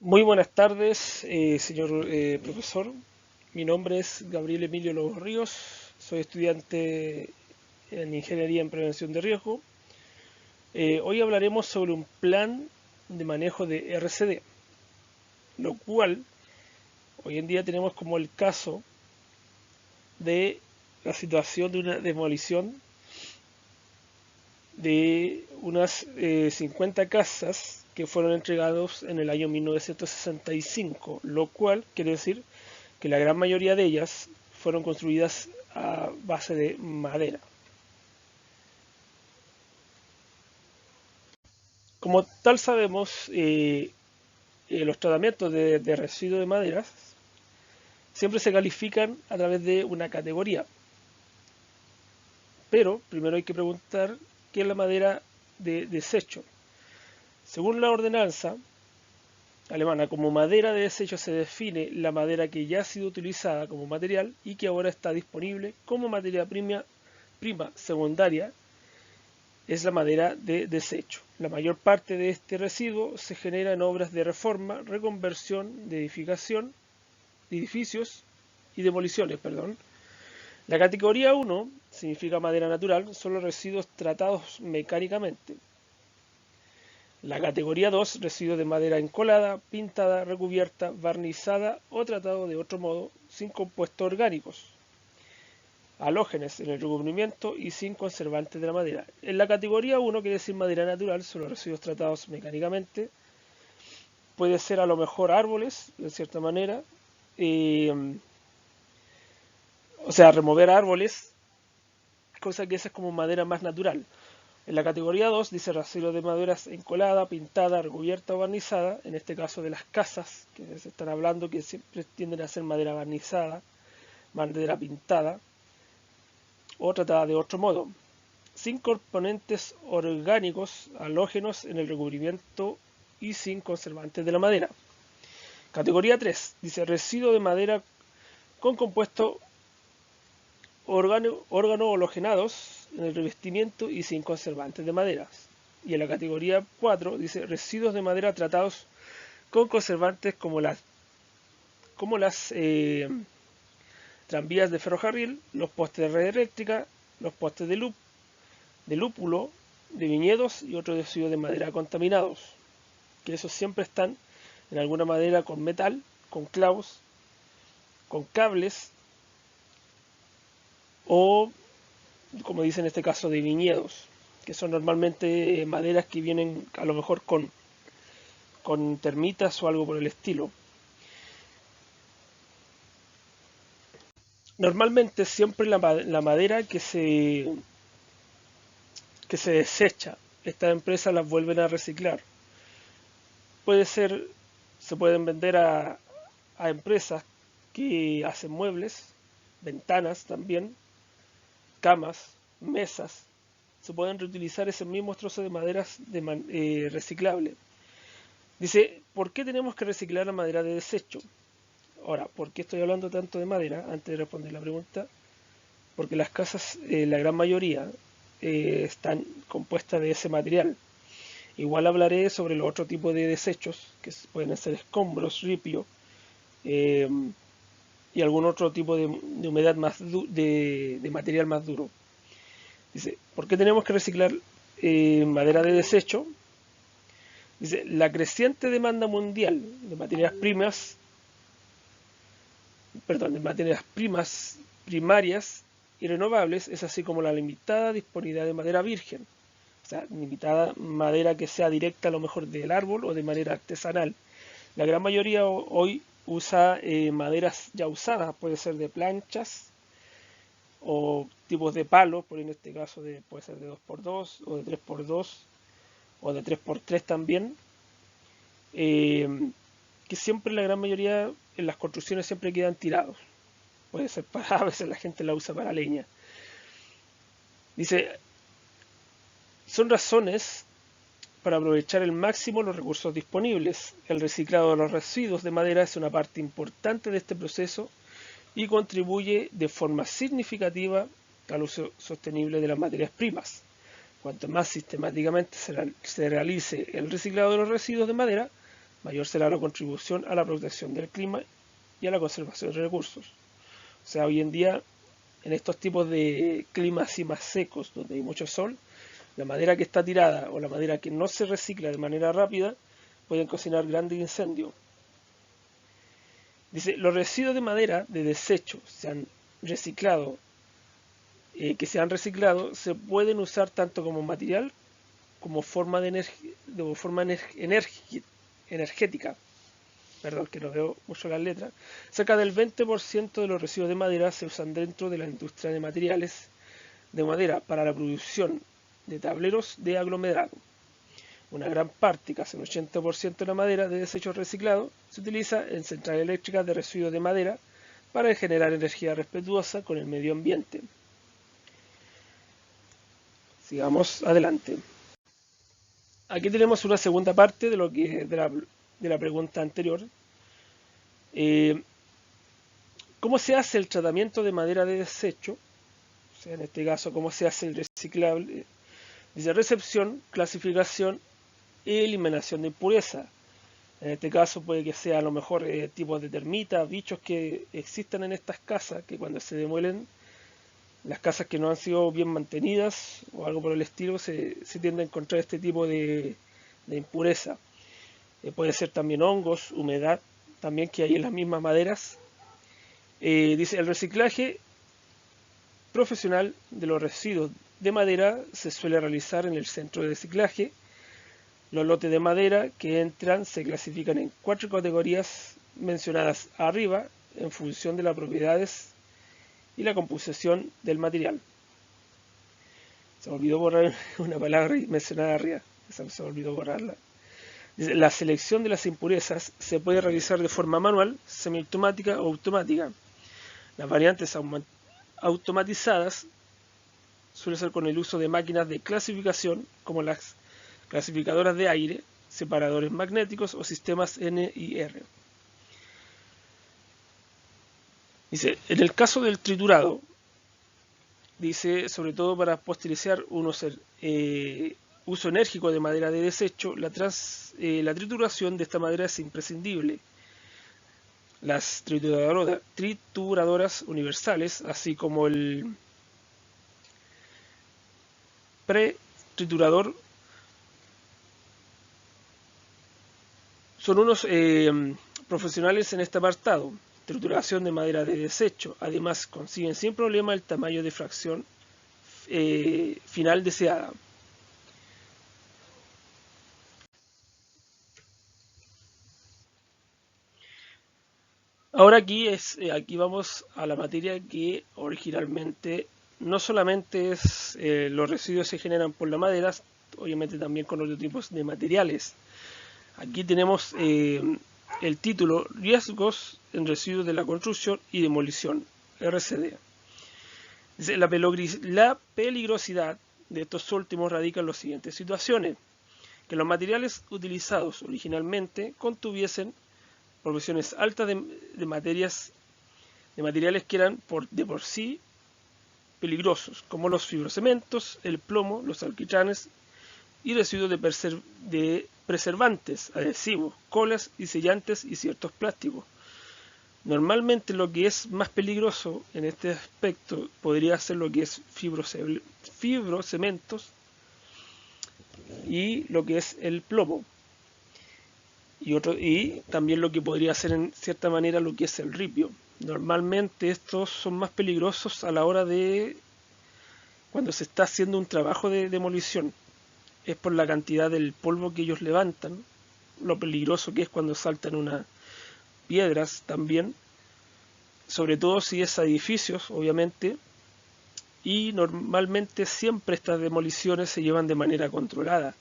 Muy buenas tardes, señor profesor. Mi nombre es Gabriel Emilio Lobos Ríos. Soy estudiante en Ingeniería en Prevención de Riesgo. Hoy hablaremos sobre un plan de manejo de RCD, lo cual hoy en día tenemos como el caso de la situación de una demolición de unas 50 casas que fueron entregados en el año 1965, lo cual quiere decir que la gran mayoría de ellas fueron construidas a base de madera. Como tal sabemos, los tratamientos de residuos de maderas siempre se califican a través de una categoría. Pero primero hay que preguntar qué es la madera de desecho. Según la ordenanza alemana, como madera de desecho se define la madera que ya ha sido utilizada como material y que ahora está disponible como materia prima secundaria. Es la madera de desecho. La mayor parte de este residuo se genera en obras de reforma, reconversión de edificios y demoliciones. La categoría 1 significa madera natural, son los residuos tratados mecánicamente. La categoría 2, residuos de madera encolada, pintada, recubierta, barnizada o tratado de otro modo, sin compuestos orgánicos, halógenes en el recubrimiento y sin conservantes de la madera. En la categoría 1, quiere decir madera natural, son los residuos tratados mecánicamente. Puede ser a lo mejor árboles, de cierta manera. O sea, remover árboles, cosa que esa es como madera más natural. En la categoría 2 dice residuos de maderas encolada, pintada, recubierta o barnizada, en este caso de las casas, que se están hablando que siempre tienden a ser madera barnizada, madera pintada o tratada de otro modo, sin componentes orgánicos halógenos en el recubrimiento y sin conservantes de la madera. Categoría 3 dice residuo de madera con compuestos órgano halogenados en el revestimiento y sin conservantes de maderas. Y en la categoría 4 dice residuos de madera tratados con conservantes como las tranvías de ferrocarril, los postes de red eléctrica, los postes de lúpulo, de viñedos y otros residuos de madera contaminados, que esos siempre están en alguna madera con metal, con clavos, con cables o, como dice en este caso, de viñedos, que son normalmente maderas que vienen a lo mejor con termitas o algo por el estilo. Normalmente siempre la madera que se desecha, estas empresas las vuelven a reciclar. Se pueden vender a empresas que hacen muebles, ventanas también, camas, mesas. Se pueden reutilizar esos mismos trozos de maderas reciclable. Dice, ¿por qué tenemos que reciclar la madera de desecho? Ahora, ¿por qué estoy hablando tanto de madera? Antes de responder la pregunta, porque las casas, la gran mayoría, están compuestas de ese material. Igual hablaré sobre los otros tipos de desechos, que pueden ser escombros, ripio, eh, y algún otro tipo de humedad de material más duro. Dice, ¿por qué tenemos que reciclar madera de desecho? Dice, la creciente demanda mundial de de materias primas primarias y renovables es así como la limitada disponibilidad de madera virgen, o sea, limitada madera que sea directa a lo mejor del árbol o de manera artesanal. La gran mayoría hoy usa maderas ya usadas, puede ser de planchas o tipos de palos, por en este caso puede ser de 2x2 o de 3x2 o de 3x3 también, que siempre la gran mayoría en las construcciones siempre quedan tirados. Puede ser para, a veces la gente la usa para leña. Dice, son razones para aprovechar al máximo los recursos disponibles. El reciclado de los residuos de madera es una parte importante de este proceso y contribuye de forma significativa al uso sostenible de las materias primas. Cuanto más sistemáticamente se realice el reciclado de los residuos de madera, mayor será la contribución a la protección del clima y a la conservación de recursos. O sea, hoy en día, en estos tipos de climas así más secos, donde hay mucho sol, la madera que está tirada o la madera que no se recicla de manera rápida pueden cocinar grandes incendios. Dice, los residuos de madera de desecho que se han reciclado se pueden usar tanto como material como forma energética. Perdón, que no veo mucho las letras. Cerca del 20% de los residuos de madera se usan dentro de la industria de materiales de madera para la producción de tableros de aglomerado. Una gran parte, casi un 80% de la madera de desechos reciclados, se utiliza en centrales eléctricas de residuos de madera para generar energía respetuosa con el medio ambiente. Sigamos adelante. Aquí tenemos una segunda parte de la pregunta anterior. ¿Cómo se hace el tratamiento de madera de desecho? O sea, en este caso, ¿cómo se hace el reciclable? Dice recepción, clasificación y eliminación de impureza. En este caso puede que sea a lo mejor tipos de termitas, bichos que existan en estas casas, que cuando se demuelen, las casas que no han sido bien mantenidas o algo por el estilo, se tiende a encontrar este tipo de impureza. Puede ser también hongos, humedad, también que hay en las mismas maderas. Dice, el reciclaje profesional de los residuos de madera se suele realizar en el centro de reciclaje. Los lotes de madera que entran se clasifican en 4 categorías mencionadas arriba en función de las propiedades y la composición del material. Se me olvidó borrar una palabra mencionada arriba, se me olvidó borrarla. La selección de las impurezas se puede realizar de forma manual, semiautomática o automática. Las variantes automatizadas suelen ser con el uso de máquinas de clasificación como las clasificadoras de aire, separadores magnéticos o sistemas NIR. Dice, en el caso del triturado, dice, sobre todo para posterizar uso enérgico de madera de desecho, la trituración de esta madera es imprescindible. Las trituradoras universales, así como el pre-triturador, son unos profesionales en este apartado. Trituración de madera de desecho. Además, consiguen sin problema el tamaño de fracción final deseada. Ahora aquí vamos a la materia que originalmente no solamente es los residuos se generan por la madera, obviamente también con otros tipos de materiales. Aquí tenemos el título Riesgos en residuos de la construcción y demolición, RCD. Dice, la peligrosidad de estos últimos radica en las siguientes situaciones: que los materiales utilizados originalmente contuviesen proporciones altas de materiales que eran de por sí peligrosos, como los fibrocementos, el plomo, los alquitranes y residuos de preservantes, adhesivos, colas y sellantes y ciertos plásticos. Normalmente lo que es más peligroso en este aspecto podría ser lo que es fibrocementos y lo que es el plomo. Y también lo que podría ser en cierta manera lo que es el ripio. Normalmente estos son más peligrosos a la hora de cuando se está haciendo un trabajo de demolición. Es por la cantidad del polvo que ellos levantan, lo peligroso que es cuando saltan unas piedras también, sobre todo si es a edificios, obviamente, y normalmente siempre estas demoliciones se llevan de manera controlada.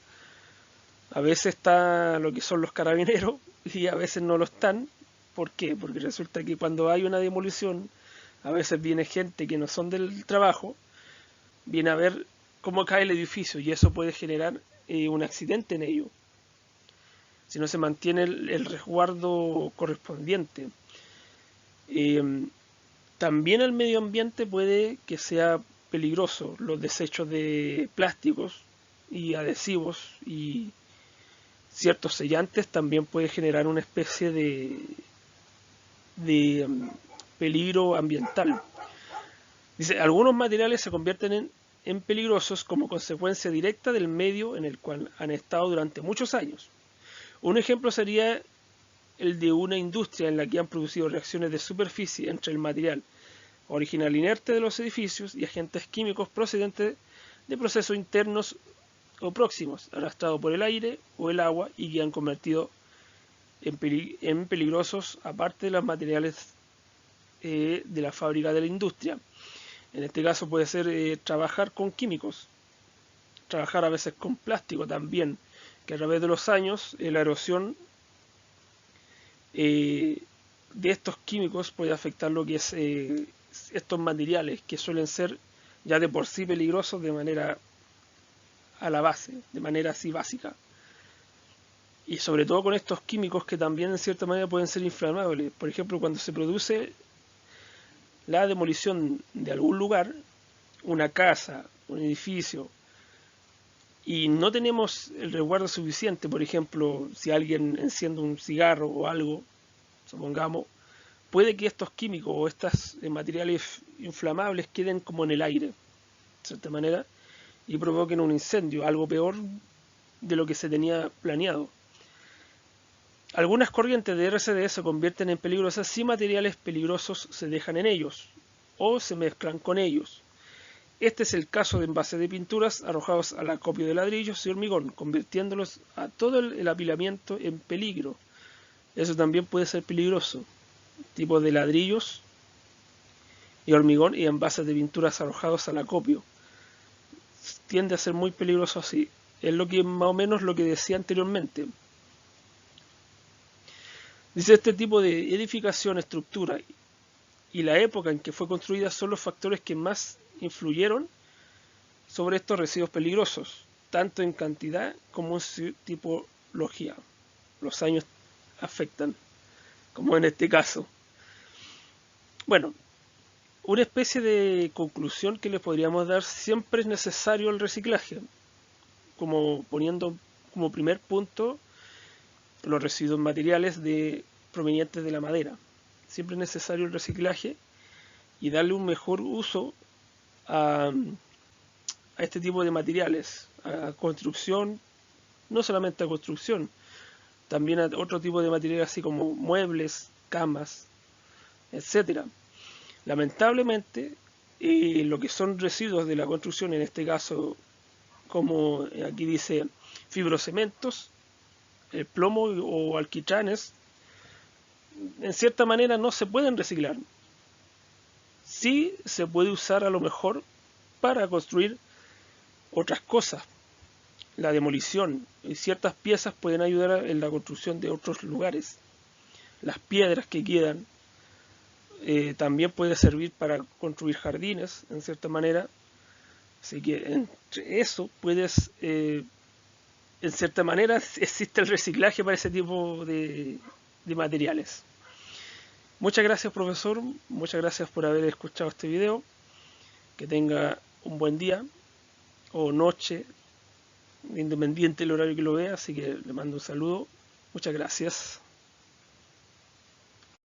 A veces está lo que son los carabineros y a veces no lo están. ¿Por qué? Porque resulta que cuando hay una demolición, a veces viene gente que no son del trabajo, viene a ver cómo cae el edificio y eso puede generar un accidente en ello, si no se mantiene el resguardo correspondiente. También el medio ambiente puede que sea peligroso, los desechos de plásticos y adhesivos, y ciertos sellantes también puede generar una especie de peligro ambiental. Dice, algunos materiales se convierten en peligrosos como consecuencia directa del medio en el cual han estado durante muchos años. Un ejemplo sería el de una industria en la que han producido reacciones de superficie entre el material original inerte de los edificios y agentes químicos procedentes de procesos internos o próximos, arrastrados por el aire o el agua y que han convertido en peligrosos aparte de los materiales de la fábrica de la industria. En este caso puede ser trabajar con químicos, trabajar a veces con plástico también, que a través de los años la erosión de estos químicos puede afectar lo que es estos materiales que suelen ser ya de por sí peligrosos de manera a la base, de manera así básica. Y sobre todo con estos químicos que también en cierta manera pueden ser inflamables. Por ejemplo, cuando se produce la demolición de algún lugar, una casa, un edificio, y no tenemos el resguardo suficiente, por ejemplo, si alguien enciende un cigarro o algo, supongamos, puede que estos químicos o estos materiales inflamables queden como en el aire, de cierta manera, y provoquen un incendio, algo peor de lo que se tenía planeado. Algunas corrientes de RCD se convierten en peligrosas si materiales peligrosos se dejan en ellos o se mezclan con ellos. Este es el caso de envases de pinturas arrojados al acopio de ladrillos y hormigón, convirtiéndolos a todo el apilamiento en peligro. Eso también puede ser peligroso. Tipo de ladrillos y hormigón y envases de pinturas arrojados al acopio. Tiende a ser muy peligroso así. Es lo que más o menos lo que decía anteriormente. Dice, este tipo de edificación, estructura y la época en que fue construida son los factores que más influyeron sobre estos residuos peligrosos, tanto en cantidad como en su tipología. Los años afectan, como en este caso. Bueno, una especie de conclusión que le podríamos dar: siempre es necesario el reciclaje, como poniendo como primer punto los residuos materiales provenientes de la madera. Siempre es necesario el reciclaje y darle un mejor uso a este tipo de materiales, a construcción, no solamente a construcción, también a otro tipo de materiales así como muebles, camas, etcétera. Lamentablemente, lo que son residuos de la construcción, en este caso, como aquí dice, fibrocementos, el plomo o alquitranes, en cierta manera no se pueden reciclar. Sí se puede usar a lo mejor para construir otras cosas, la demolición, y ciertas piezas pueden ayudar en la construcción de otros lugares. Las piedras que quedan también puede servir para construir jardines, en cierta manera. Así que entre eso puedes, en cierta manera, existe el reciclaje para ese tipo de materiales. Muchas gracias, profesor, muchas gracias por haber escuchado este video. Que tenga un buen día o noche, independiente del horario que lo vea, así que le mando un saludo. Muchas gracias.